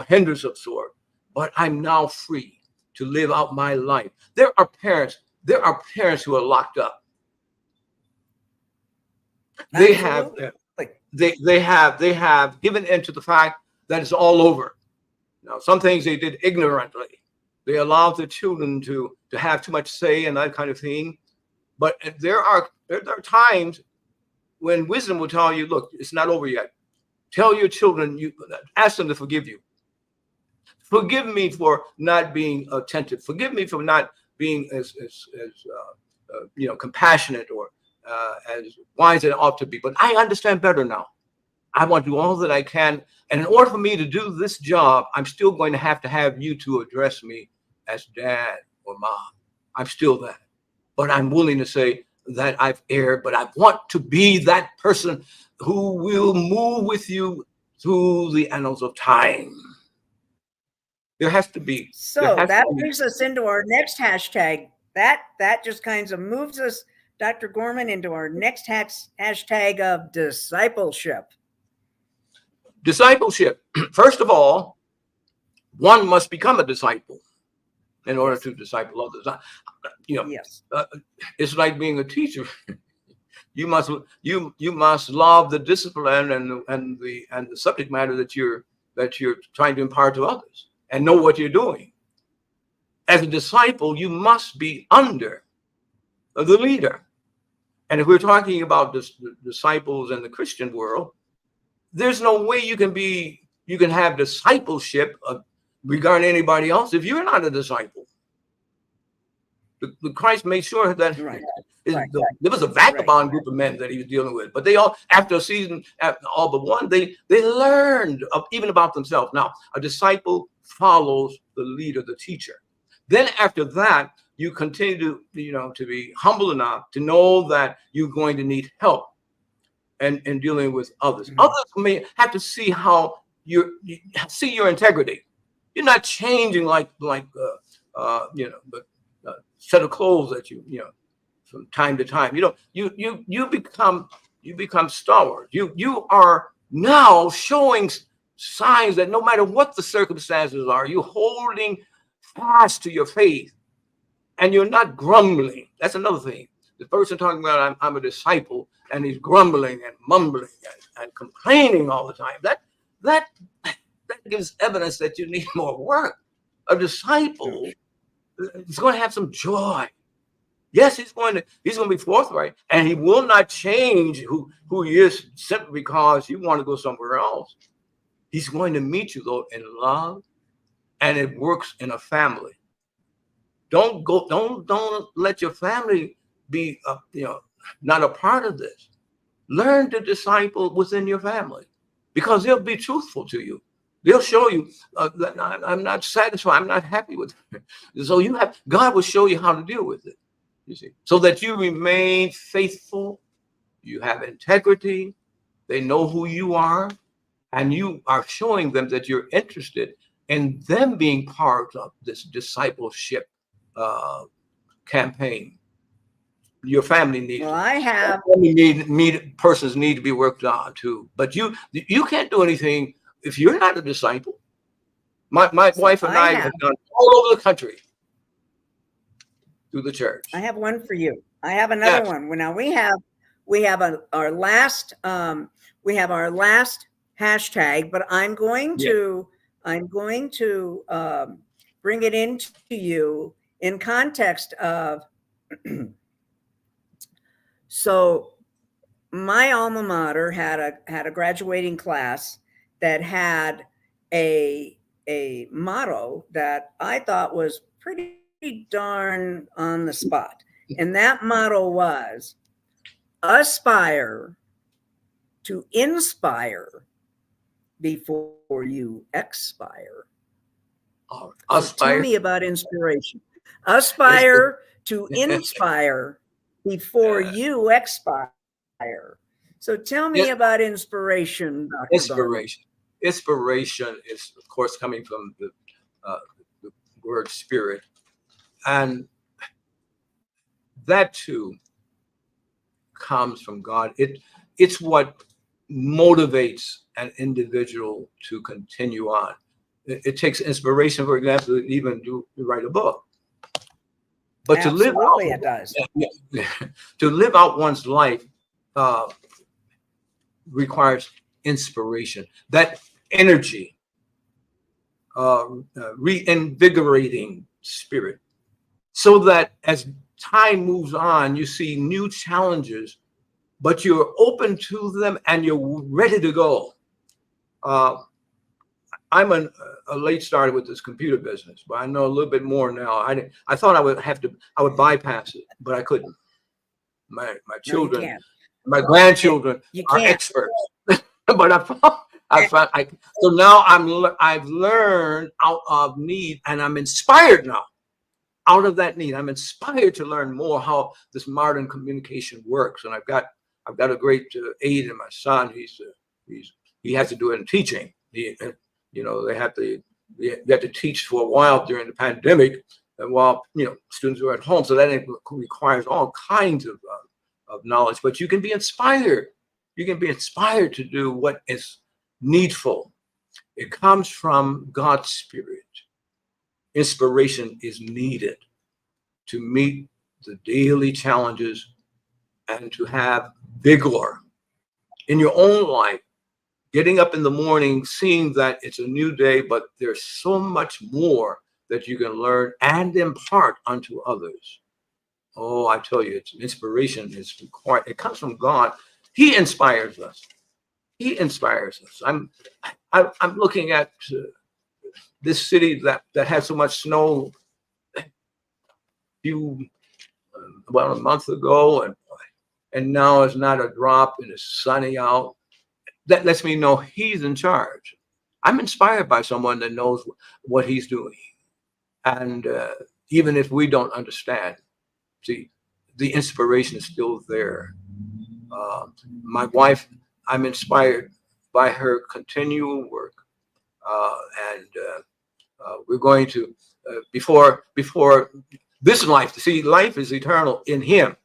hindrance of sort, but I'm now free to live out my life. There are parents who are locked up. They have given into the fact that it's all over. Now, some things they did ignorantly. They allowed their children to have too much say and that kind of thing. But there are times when wisdom will tell you, look, it's not over yet. Tell your children, ask them to forgive you. Forgive me for not being attentive. Forgive me for not being as compassionate or as wise as it ought to be. But I understand better now. I want to do all that I can. And in order for me to do this job, I'm still going to have you to address me as dad or mom. I'm still that. But I'm willing to say that I've erred, but I want to be that person who will move with you through the annals of time. There has to be. So that brings us into our next hashtag. That just kind of moves us, Dr. Garmon, into our next hashtag of discipleship. Discipleship. First of all, one must become a disciple in order to disciple others. Yes. It's like being a teacher. You must love the discipline and the subject matter that you're trying to impart to others, and know what you're doing. As a disciple, you must be under the leader. And if we're talking about disciples in the Christian world, there's no way you can have discipleship regarding anybody else if you're not a disciple. The Christ made sure that there was a vagabond group of men that he was dealing with, but they all, after a season, all but one, they learned even about themselves. Now, a disciple follows the leader, the teacher. Then after that, you continue to be humble enough to know that you're going to need help in dealing with others. Mm-hmm. Others may have to see how you see your integrity. You're not changing like set of clothes that from time to time. You become stalwart. You are now showing signs that no matter what the circumstances are, you're holding fast to your faith, and you're not grumbling. That's another thing. The person talking about I'm a disciple, and he's grumbling and mumbling and complaining all the time. That gives evidence that you need more work. A disciple is going to have some joy. Yes, he's going to be forthright, and he will not change who he is simply because you want to go somewhere else. He's going to meet you though in love, and it works in a family. Don't let your family be not a part of this. Learn to disciple within your family, because they'll be truthful to you. They'll show you that I'm not satisfied. I'm not happy with it. So God will show you how to deal with it. You see, so that you remain faithful, you have integrity, they know who you are, and you are showing them that you're interested in them being part of this discipleship campaign. Your family needs. Well, persons need to be worked on too. But you can't do anything if you're not a disciple. My wife and I have gone all over the country through the church. I have one for you. I have another one. Now we have our last hashtag, but I'm going to bring it into you in context of. So my alma mater had a graduating class that had a motto that I thought was pretty darn on the spot. And that motto was, aspire to inspire before you expire. So tell me about inspiration. Aspire to inspire before you expire. So tell me about inspiration, Dr. Inspiration. Garmon. Inspiration is, of course, coming from the word spirit. And that too comes from God. It's what motivates an individual to continue on. It takes inspiration, for example, to even to write a book. But absolutely, it does. To live out one's life requires inspiration, that energy, reinvigorating spirit, so that as time moves on, you see new challenges, but you're open to them and you're ready to go. I'm a late starter with this computer business, but I know a little bit more now. I thought I would bypass it, but I couldn't. My children, my grandchildren are experts, but so now I've learned out of need, and I'm inspired now. Out of that need, I'm inspired to learn more how this modern communication works, and I've got a great aid in my son. He has to do it in teaching. They have to teach for a while during the pandemic, and while students are at home, so that requires all kinds of knowledge. But you can be inspired. You can be inspired to do what is needful. It comes from God's Spirit. Inspiration is needed to meet the daily challenges and to have vigor in your own life. Getting up in the morning, seeing that it's a new day, but there's so much more that you can learn and impart unto others. Oh, I tell you, inspiration is required. It comes from God. He inspires us. He inspires us. I'm looking at this city that had so much snow about a month ago, and now it's not a drop and it's sunny out. That lets me know he's in charge. I'm inspired by someone that knows what he's doing. And even if we don't understand, see, the inspiration is still there. My wife, I'm inspired by her continual work. And we're going to, before this life, see, life is eternal in him.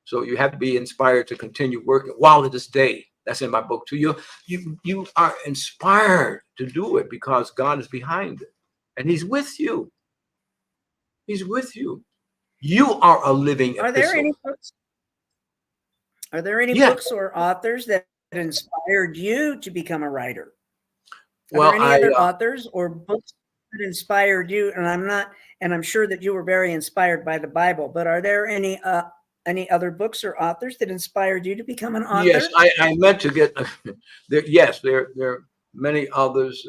So you have to be inspired to continue working while it is day. That's in my book too. You are inspired to do it because God is behind it, and He's with you. He's with you. You are a living epistle. Are there any books? Are there any books or authors that inspired you to become a writer? Are there any other authors or books that inspired you? And I'm sure that you were very inspired by the Bible, but are there any other books or authors that inspired you to become an author? Yes, I meant to get there. Yes, there are many others.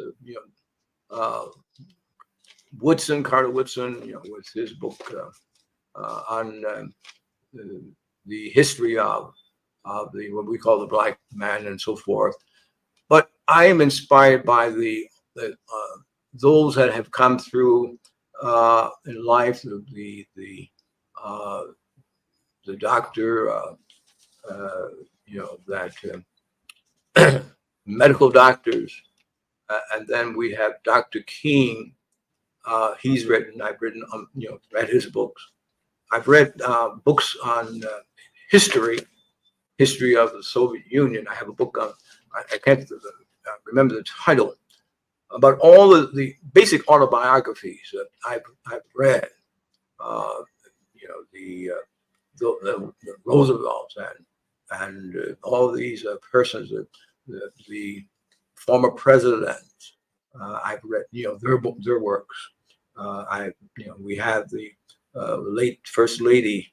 Carter Woodson, with his book on the history of what we call the Black man and so forth. But I am inspired by those that have come through in life. The doctor, that medical doctors, and then we have Dr. King. I've written, read his books. I've read books on history of the Soviet Union. I have a book on, I can't remember the title, about all of the basic autobiographies that I've read. The Roosevelts and all these persons, the former presidents. I've read, their works. We have the late First Lady,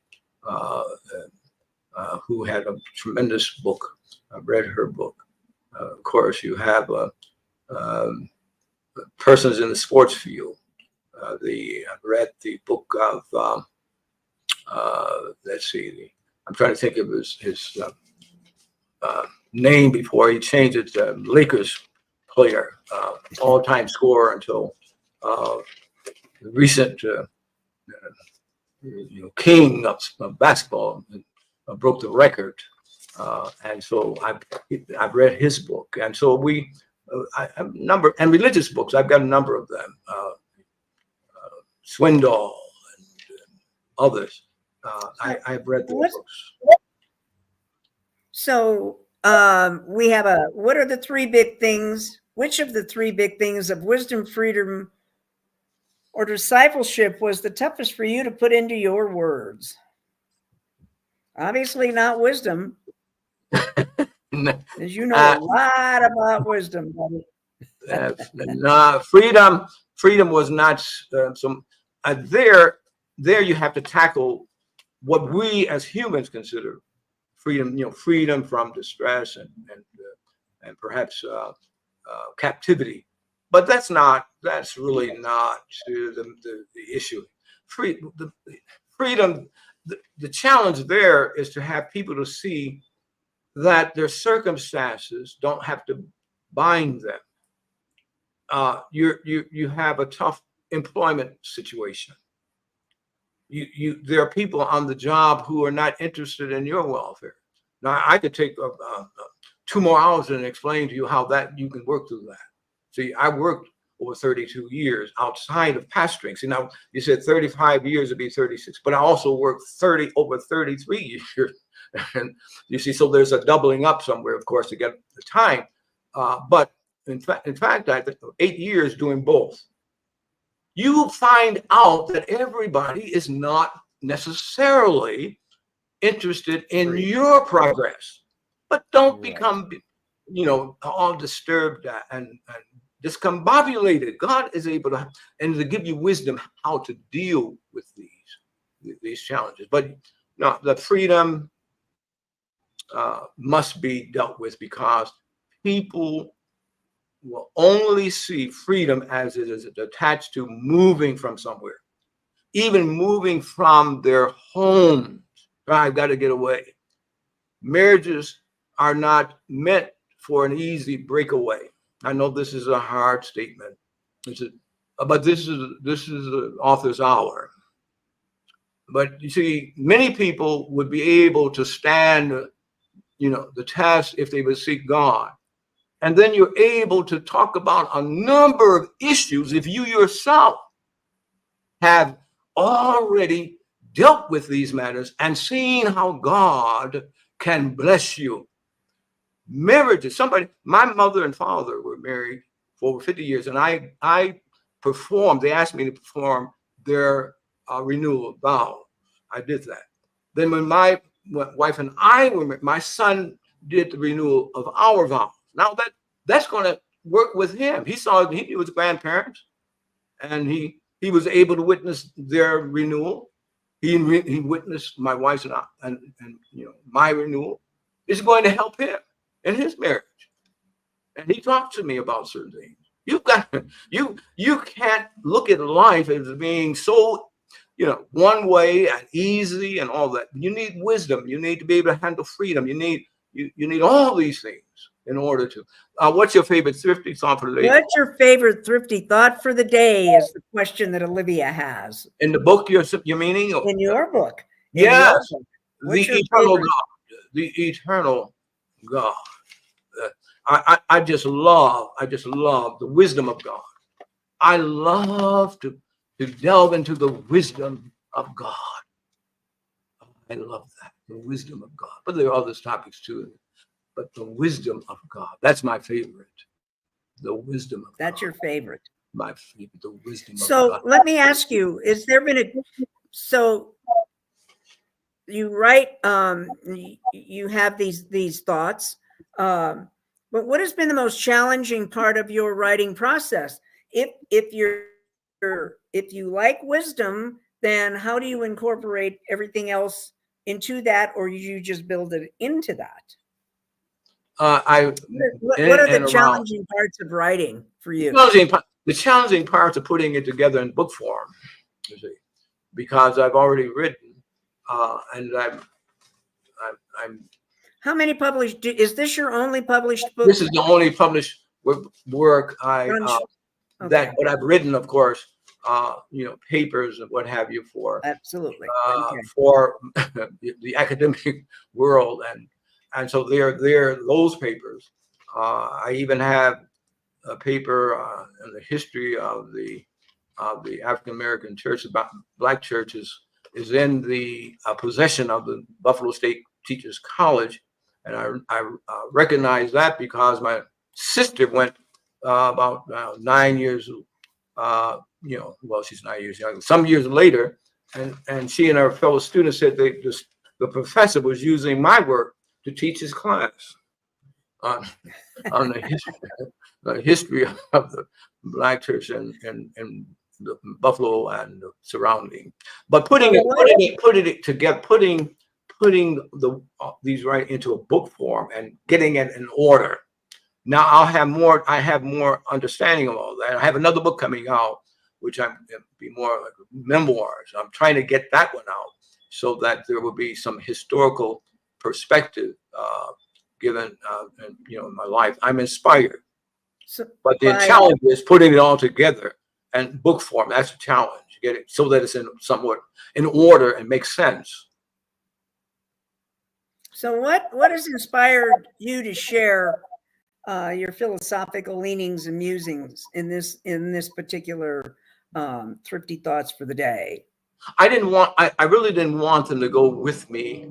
who had a tremendous book. I've read her book. Of course, you have persons in the sports field. I've read the book of, let's see, I'm trying to think of his name before he changed it to Lakers player, all-time scorer until the recent king of basketball broke the record. And so I've read his book. And so I have a number, and religious books, I've got a number of them. Swindoll and others. I've read their books. So we have what are the three big things? Which of the three big things of wisdom, freedom, or discipleship was the toughest for you to put into your words? Obviously not wisdom. As you know, a lot about wisdom. Freedom was not some. There you have to tackle what we as humans consider freedom. Freedom from distress and perhaps captivity. But that's really not the issue. Freedom. The challenge there is to have people to see that their circumstances don't have to bind them. You have a tough employment situation. There are people on the job who are not interested in your welfare. Now, I could take 2 more hours and explain to you how that you can work through that. See, I worked over 32 years outside of pastoring. See, now you said 35 years would be 36, but I also worked over 33 years. And you see, so there's a doubling up somewhere, of course, to get the time. But in fact, I think 8 years doing both. You find out that everybody is not necessarily interested in your progress, but don't become, all disturbed and discombobulated. God is able to give you wisdom how to deal with these challenges. But no, the freedom must be dealt with, because people will only see freedom as it is attached to moving from somewhere, even moving from their homes. I've got to get away. Marriages are not meant for an easy breakaway. I know this is a hard statement, but this is the author's hour. But you see, many people would be able to stand, the test if they would seek God. And then you're able to talk about a number of issues if you yourself have already dealt with these matters and seen how God can bless you. Marriages, my mother and father were married for over 50 years, and I performed, they asked me to perform their renewal vow. I did that. Then when my wife and I were married, my son did the renewal of our vows. Now that's going to work with him. He was grandparents, and he was able to witness their renewal. He witnessed my wife's and my renewal. It's going to help him in his marriage. And he talked to me about certain things. You can't look at life as being so, one way and easy and all that. You need wisdom. You need to be able to handle freedom. You need all these things in order to. What's your favorite thrifty thought for the day? What's your favorite thrifty thought for the day is the question that Olivia has. In the book you're meaning? In your book. Yes. The eternal God. The eternal God. I just love the wisdom of God. I love to delve into the wisdom of God. I love that, the wisdom of God. But there are other topics too. But the wisdom of God, that's my favorite. The wisdom of God. That's your favorite. My favorite, the wisdom of God. So let me ask you, is there been so you write, you have these thoughts, but what has been the most challenging part of your writing process? If you like wisdom, then how do you incorporate everything else into that, or you just build it into that? What are the challenging parts of writing for you? The challenging parts of putting it together in book form, you see, because I've already written, and I'm. How many published? Is this your only published book? This is the only published work that what I've written, of course. Papers and what have you for absolutely for the academic world, and so they're those papers. I even have a paper in the history of the African American church, about black churches, is in the possession of the Buffalo State Teachers College, and I recognize that because my sister went about 9 years. Well, she's 9 years young. Some years later, and she and her fellow students said the professor was using my work to teach his class on the history of the black church in Buffalo and the surrounding. But putting it together, putting these right into a book form and getting it in order. Now I have more understanding of all that. I have another book coming out, which I'm be more like memoirs. I'm trying to get that one out so that there will be some historical perspective given in my life. I'm inspired. But the challenge is putting it all together and book form. That's a challenge. Get it so that it's somewhat in order and makes sense. So what has inspired you to share your philosophical leanings and musings in this particular thrifty thoughts for the day? I really didn't want them to go with me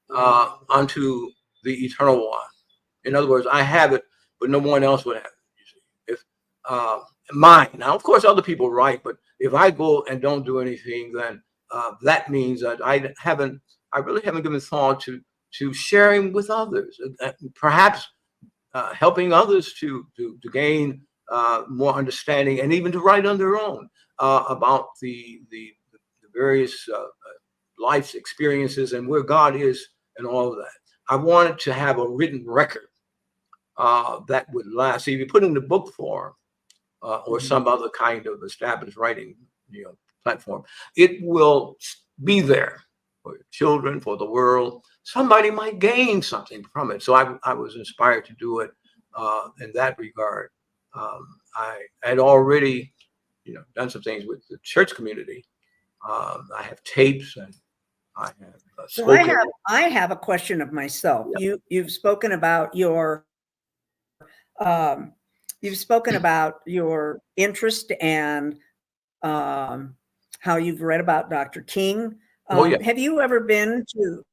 onto the eternal one. In other words, I have it, but no one else would have it. You see, if mine. Now, of course, other people write, but if I go and don't do anything, then that means that I really haven't given thought to sharing with others, perhaps helping others to gain more understanding and even to write on their own about the various life's experiences and where God is and all of that. I wanted to have a written record that would last. So if you put it in the book form or some other kind of established writing platform, it will be there for your children, for the world. Somebody might gain something from it. So I was inspired to do it in that regard. I had already, done some things with the church community. I have tapes and I have spoken. So I have a question of myself. Yeah. You've spoken about your interest and how you've read about Dr. King. Oh, yeah. Have you ever been to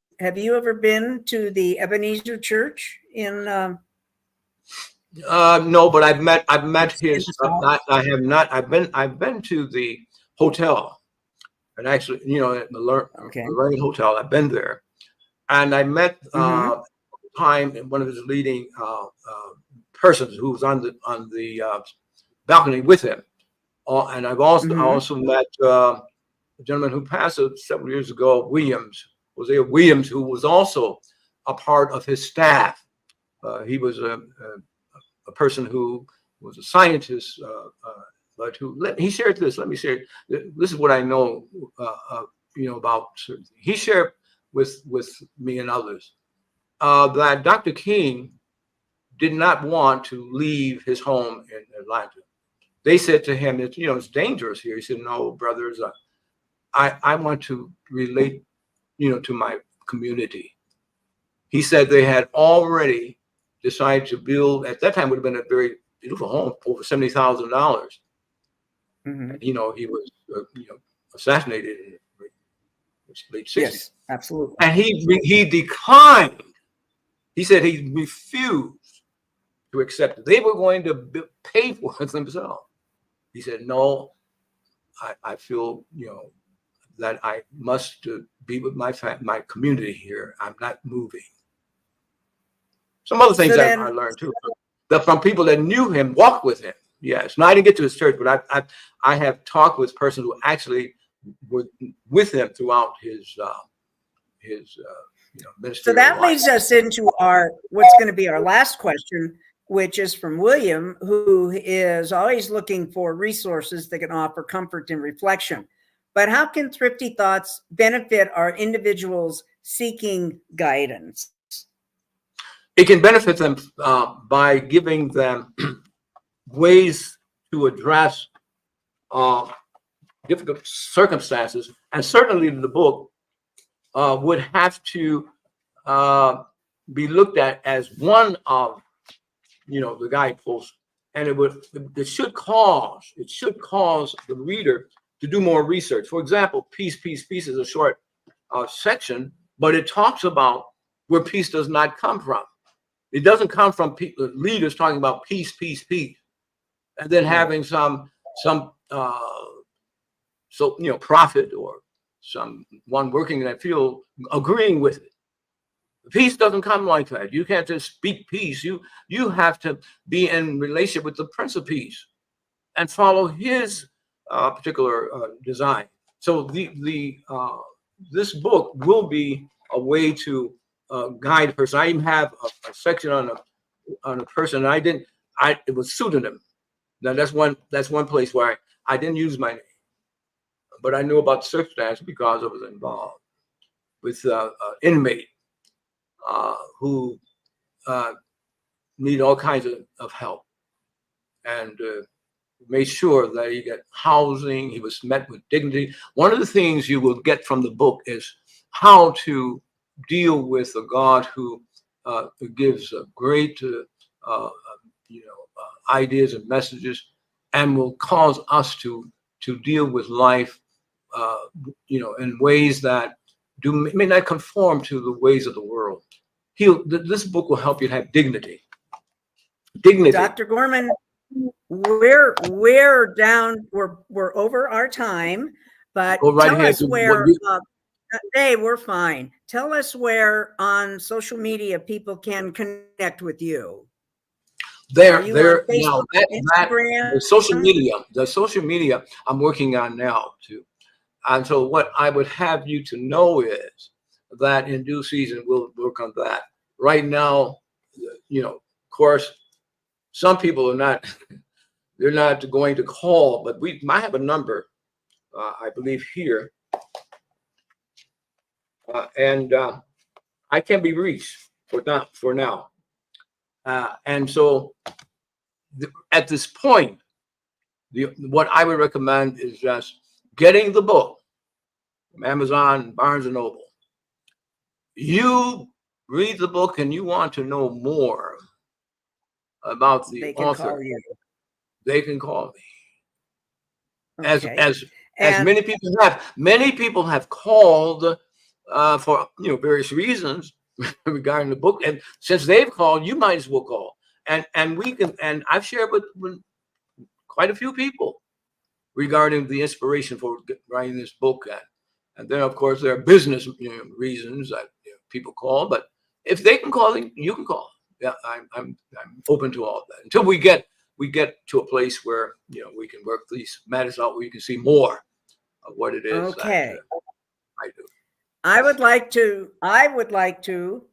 the Ebenezer Church in? No, but I've met In his. the South? I have not. I've been to the hotel, and actually, at the Okay. Lorraine Hotel. I've been there, and I met Mhm. time one of his leading persons who was on the balcony with him. And I Mhm. also met a gentleman who passed several years ago, Hosea Williams, who was also a part of his staff. He was a person who was a scientist, but he shared this. Let me share. This is what I know, about. He shared with me and others that Dr. King did not want to leave his home in Atlanta. They said to him that it's dangerous here. He said, "No, brothers, I want to relate, to my community." He said they had already decided to build. At that time, would have been a very beautiful home, over $70,000. Mhm. He was, assassinated in the late 60s. Yes, absolutely. And he declined. He said he refused to accept it. They were going to pay for it themselves. He said, "No, I feel, that I must be with my community here. I'm not moving." Some other things So I then, learned too, that from people that knew him, walked with him. Yes. Now I didn't get to his church, but I have talked with persons who actually were with him throughout his so ministerial that life. leads us into what's going to be our last question, which is from William, who is always looking for resources that can offer comfort and reflection. But how can Thrifty Thoughts benefit our individuals seeking guidance? It can benefit them by giving them ways to address difficult circumstances, and certainly the book would have to be looked at as one of the guideposts, and it should cause the reader to do more research. For example, peace is a short section, but it talks about where peace does not come from. It doesn't come from leaders talking about peace, and then having some prophet or someone working in that field agreeing with it. Peace doesn't come like that. You can't just speak peace. You have to be in relationship with the Prince of Peace and follow his particular design. So this book will be a way to guide a person. I even have a section on a person. It was pseudonym. Now that's one place where I didn't use my name, but I knew about the circumstance because I was involved with inmate who need all kinds of help, and made sure that he got housing. He was met with dignity. One of the things you will get from the book is how to deal with a God who gives great ideas and messages, and will cause us to deal with life in ways that may not conform to the ways of the world. This book will help you have dignity. Dr. Garmon, we're down. We're over our time, but Go right tell ahead us to where. what you- Hey, we're fine. Tell us where on social media people can connect with you. There Are you now on Facebook, Instagram? the social media I'm working on now too. And so what I would have you to know is that in due season we'll work on that. Right now, of course, some people are not they're not going to call, but we might have a number, I believe here, and I can be reached for now. And so at this point, what I would recommend is just getting the book from Amazon, Barnes and Noble. You read the book and you want to know more about the They can author. call you. They can call me. Okay. As And many people have called for various reasons regarding the book, and since they've called, you might as well call. And we can, and I've shared with quite a few people regarding the inspiration for writing this book, and then of course there are business reasons that people call, but if they can call, you can call. Yeah, I'm open to all of that until we get to a place where we can work these matters out, where you can see more of what it is. okay, that, I do. I would like to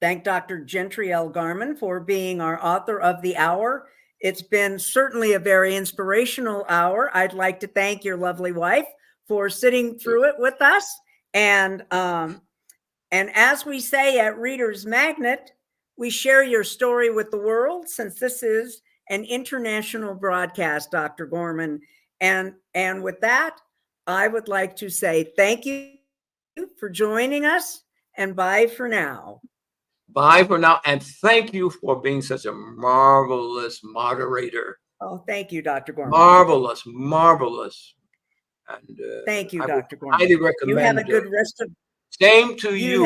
thank Dr. Gentre Garmon for being our author of the hour. It's been certainly a very inspirational hour. I'd like to thank your lovely wife for sitting through it with us. And as we say at Reader's Magnet, we share your story with the world, since this is an international broadcast, Dr. Garmon. And with that, I would like to say thank you for joining us, and bye for now. Bye for now, and thank you for being such a marvelous moderator. Oh, thank you, Dr. Garmon. Marvelous. And thank you, I Dr. Garmon. highly recommend. You have a good rest of. Same to you.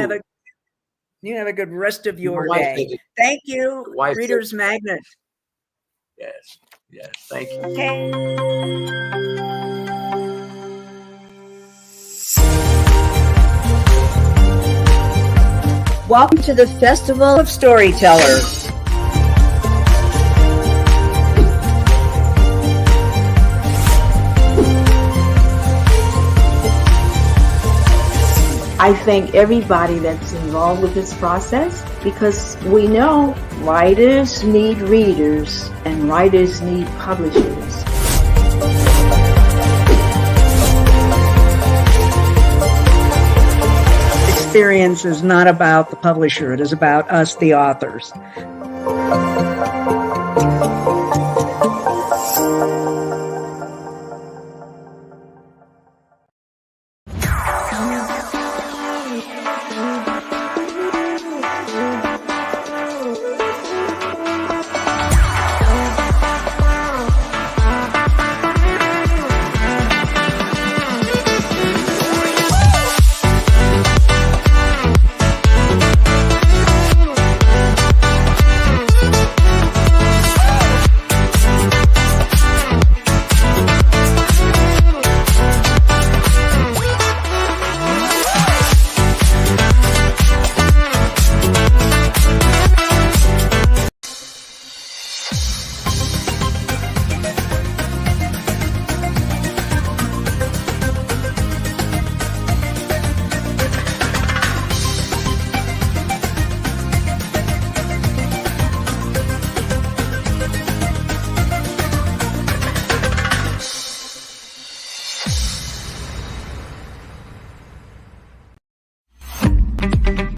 You have a good rest of your day. Thank you, Reader's Magnet. Yes, thank you. Okay. Welcome to the Festival of Storytellers. I thank everybody that's involved with this process, because we know writers need readers and writers need publishers. Experience is not about the publisher, it is about us, the authors.